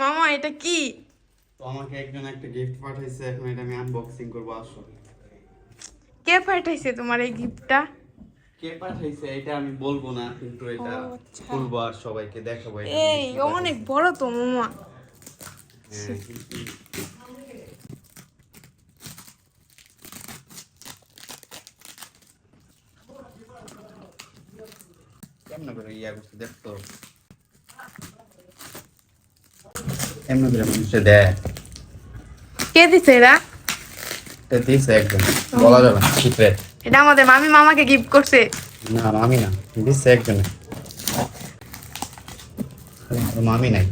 মামা এটা কি? তো আমাকে একজন একটা গিফট পাঠাইছে, এখন এটা আমি আনবক্সিং করব। আসো। কে পাঠাইছে তোমার এই গিফটটা? কে পাঠাইছে এটা আমি বলবো না, কিন্তু এটা আচ্ছা। খুলবো আর সবাইকে দেখাবো এটা আমি এই কি অনেক পাঠাইছি। বড় তো মামা। হ্যাঁ, কেমন করে ইয়া করছে দেখতো, কেমন করে মানুষে দেয়। কে দিছে এরা? এটা দিছে একজন, বলা যাবে না, সিক্রেট। এটা আমাদের মামি মামাকে গিফট করছে। না মামি না, দিছে একজন, মামি নাই।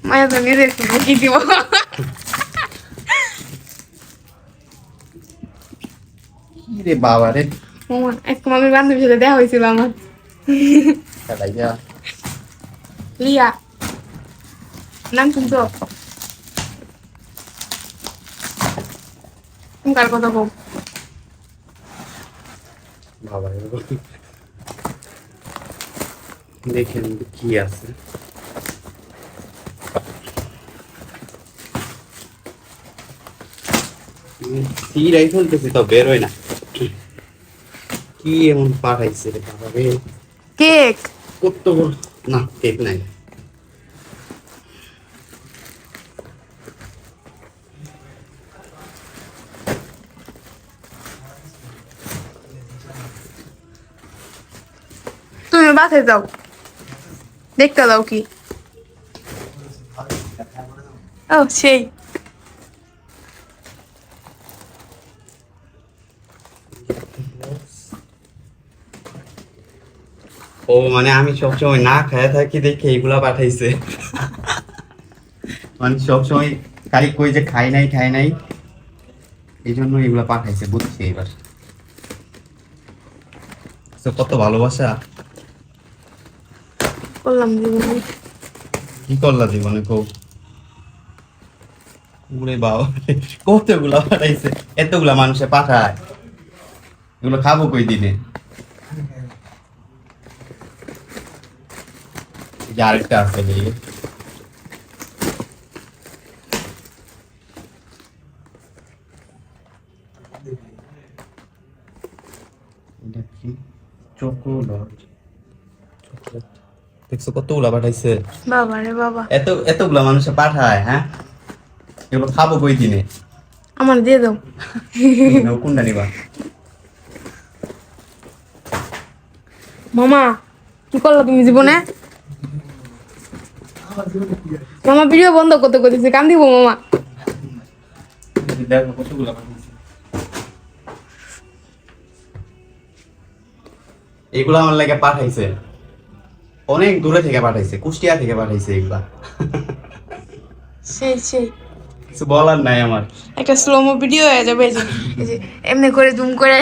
মায়া তো নিজের কি দিব। কি রে বাবা রে, মামা এক মামির বান্ধবীর সাথে দেখা হয়েছিল আমার। খেলাইয়া লিয়া নাম শুনছো? তুমি কার কথা বল? বাবা রে। দেখেন কি আছে। সিরাই ফেলতেছি তো বেরোয় না। কি এমন পাঠাইছে রে বাবা রে, কেক। কত বড়, না কেক নাই। তুমি বাসায় যাও, দেখতে দাও কি। ও সেই ও মানে আমি সবসময় না খায়া থাকি দেখে এইগুলা পাঠাইছে। মানে সবসময় খালি কই যে খাই নাই, এই জন্য এগুলা পাঠাইছে, বুঝছি এবার। তো কত ভালোবাসা। করলাম জীবনে। কি করলা জীবনে কো? ওরে বাবা, কতগুলা পাঠাইছে, এতগুলা মানুষে পাঠায়, এগুলো খাবো কই দিনে। এই যে আরেকটা আছে এই যে। এটা কি? চকোলেট। দেখছো কতগুলা পাঠাইছে। বাবা রে বাবা, এতগুলা মানুষে পাঠায়, হ্যাঁ এগুলো খাবো কই দিনে। আমার দিয়ে দাও। কোনটা নিবা? মামা কি করলো তুমি জীবনে? মামা ভিডিও বন্ধ করতে করতেছে, কান দিব মামা। দেখো কতগুলা পাঠাইছে। এগুলা আমার লাগে পাঠাইছে, অনেক দূরে থেকে পাঠাইছে, কুষ্টিয়া থেকে পাঠাইছে এগুলা। সেই সেই কিছু বলার নাই আমার। একটা স্লোমো ভিডিও হয়ে যাবে, এই যে এমনি করে জুম করে